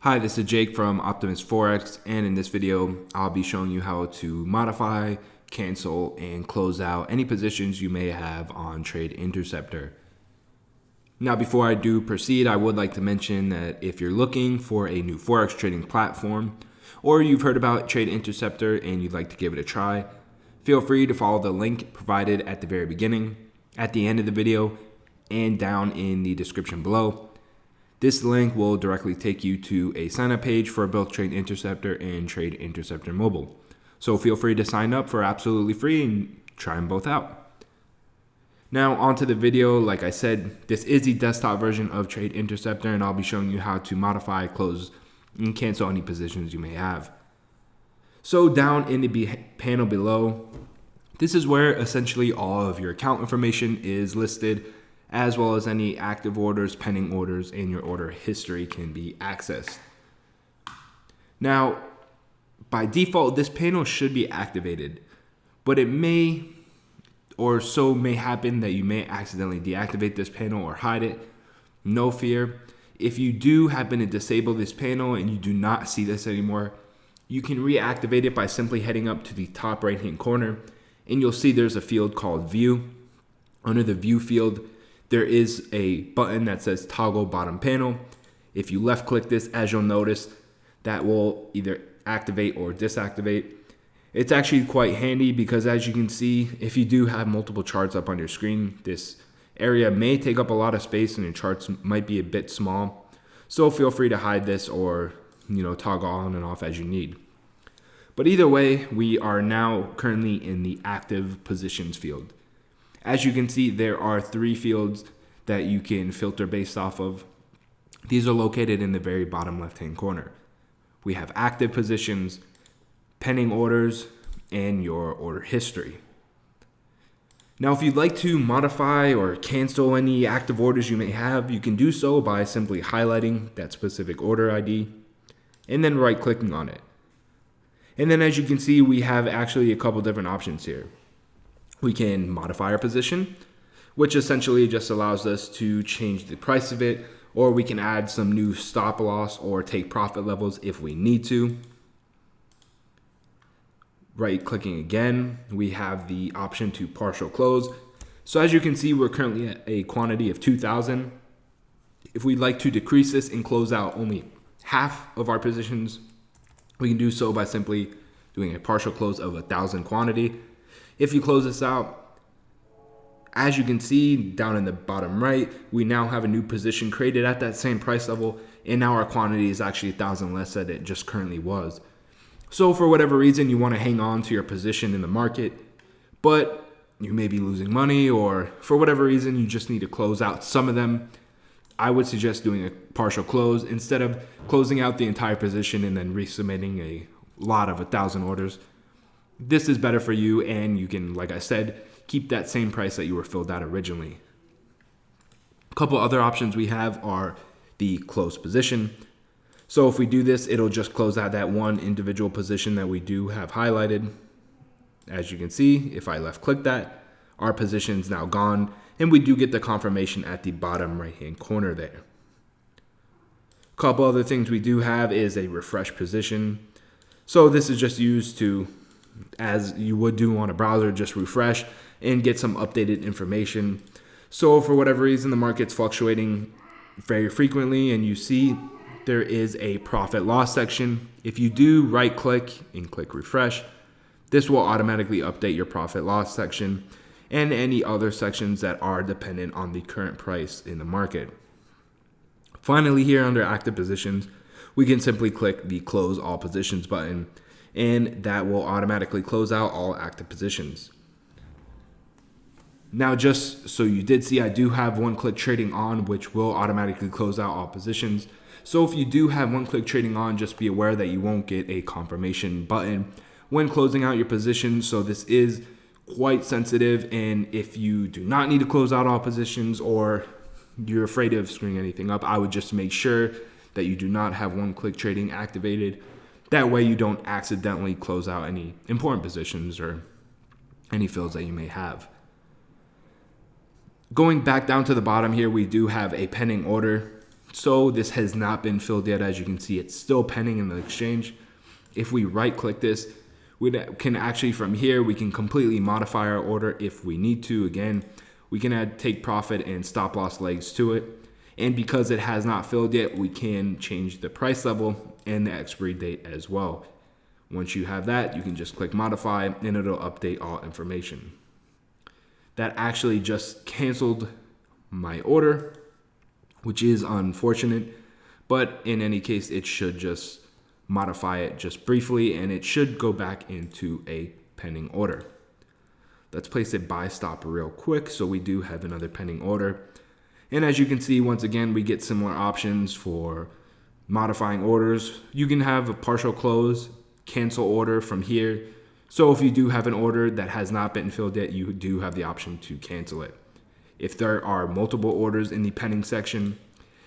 Hi, this is Jake from Optimus Forex, and in this video, I'll be showing you how to modify, cancel, and close out any positions you may have on Trade Interceptor. Now, before I do proceed, I would like to mention that if you're looking for a new Forex trading platform, or you've heard about Trade Interceptor and you'd like to give it a try, feel free to follow the link provided at the very beginning, at the end of the video, and down in the description below. This link will directly take you to a sign up page for both Trade Interceptor and Trade Interceptor Mobile. So feel free to sign up for absolutely free and try them both out. Now onto the video. Like I said, this is the desktop version of Trade Interceptor, and I'll be showing you how to modify, close, and cancel any positions you may have. So down in the panel below, this is where essentially all of your account information is listed, as well as any active orders, pending orders, and your order history can be accessed. Now, by default, this panel should be activated, but it may happen that you may accidentally deactivate this panel or hide it. No fear. If you do happen to disable this panel and you do not see this anymore, you can reactivate it by simply heading up to the top right hand corner, and you'll see there's a field called View. Under the View field, there is a button that says Toggle Bottom Panel. If you left click this, as you'll notice, that will either activate or disactivate. It's actually quite handy because, as you can see, if you do have multiple charts up on your screen, this area may take up a lot of space and your charts might be a bit small. So feel free to hide this or toggle on and off as you need. But either way, we are now currently in the active positions field. As you can see, there are 3 fields that you can filter based off of. These are located in the very bottom left-hand corner. We have active positions, pending orders, and your order history. Now, if you'd like to modify or cancel any active orders you may have, you can do so by simply highlighting that specific order ID and then right-clicking on it. And then as you can see, we have actually a couple different options here. We can modify our position, which essentially just allows us to change the price of it, or we can add some new stop loss or take profit levels if we need to. Right clicking again, we have the option to partial close. So as you can see, we're currently at a quantity of 2,000. If we'd like to decrease this and close out only half of our positions, we can do so by simply doing a partial close of 1,000 quantity. If you close this out, as you can see down in the bottom right, we now have a new position created at that same price level, and now our quantity is actually 1,000 less than it just currently was. So for whatever reason, you want to hang on to your position in the market, but you may be losing money, or for whatever reason, you just need to close out some of them, I would suggest doing a partial close instead of closing out the entire position and then resubmitting a lot of 1,000 orders. This is better for you, and you can, like I said, keep that same price that you were filled out originally. A couple other options we have are the close position. So if we do this, it'll just close out that one individual position that we do have highlighted. As you can see, if I left click that, our position's now gone, and we do get the confirmation at the bottom right hand corner there. A couple other things we do have is a refresh position. So this is just used to, as you would do on a browser, just refresh and get some updated information. So for whatever reason, the market's fluctuating very frequently and you see there is a profit loss section. If you do right click and click refresh, this will automatically update your profit loss section and any other sections that are dependent on the current price in the market. Finally, here under active positions, we can simply click the close all positions button, and that will automatically close out all active positions. Now, just so you did see, I do have one-click trading on, which will automatically close out all positions. So if you do have one-click trading on, just be aware that you won't get a confirmation button when closing out your position. So this is quite sensitive, and if you do not need to close out all positions or you're afraid of screwing anything up, I would just make sure that you do not have one-click trading activated. That way you don't accidentally close out any important positions or any fills that you may have. Going back down to the bottom here, we do have a pending order. So this has not been filled yet. As you can see, it's still pending in the exchange. If we right click this, we can actually from here, we can completely modify our order if we need to. Again, we can add take profit and stop loss legs to it. And because it has not filled yet, we can change the price level and the expiry date as well. Once you have that, you can just click modify and it'll update all information. That actually just canceled my order, which is unfortunate, but in any case, it should just modify it just briefly and it should go back into a pending order. Let's place a buy stop real quick. So we do have another pending order. And as you can see, once again, we get similar options for modifying orders. You can have a partial close, cancel order from here. So if you do have an order that has not been filled yet, you do have the option to cancel it. If there are multiple orders in the pending section,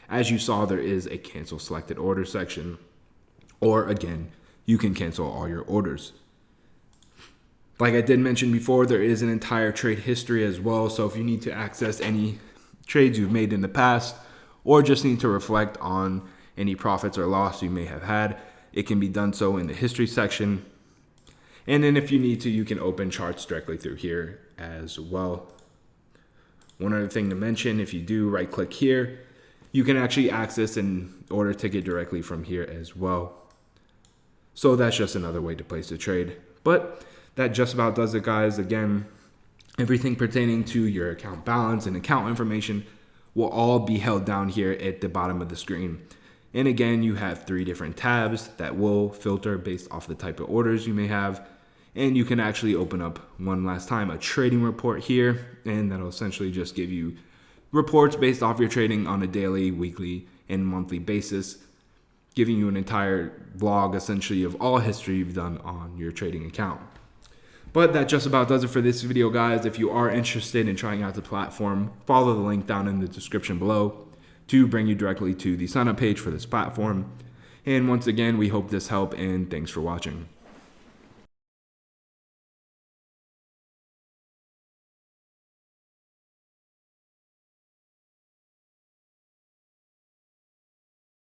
as you saw, there is a cancel selected order section. Or again, you can cancel all your orders. Like I did mention before, there is an entire trade history as well. So if you need to access any trades you've made in the past, or just need to reflect on any profits or loss you may have had, it can be done so in the history section. And then if you need to, you can open charts directly through here as well. One other thing to mention, if you do right click here, you can actually access an order ticket directly from here as well. So that's just another way to place a trade. But that just about does it, guys. Again, everything pertaining to your account balance and account information will all be held down here at the bottom of the screen. And again, you have 3 different tabs that will filter based off the type of orders you may have. And you can actually open up one last time a trading report here, and that'll essentially just give you reports based off your trading on a daily, weekly, and monthly basis, giving you an entire log essentially of all history you've done on your trading account. But that just about does it for this video, guys. If you are interested in trying out the platform, follow the link down in the description below to bring you directly to the sign up page for this platform. And once again, we hope this helped, and thanks for watching.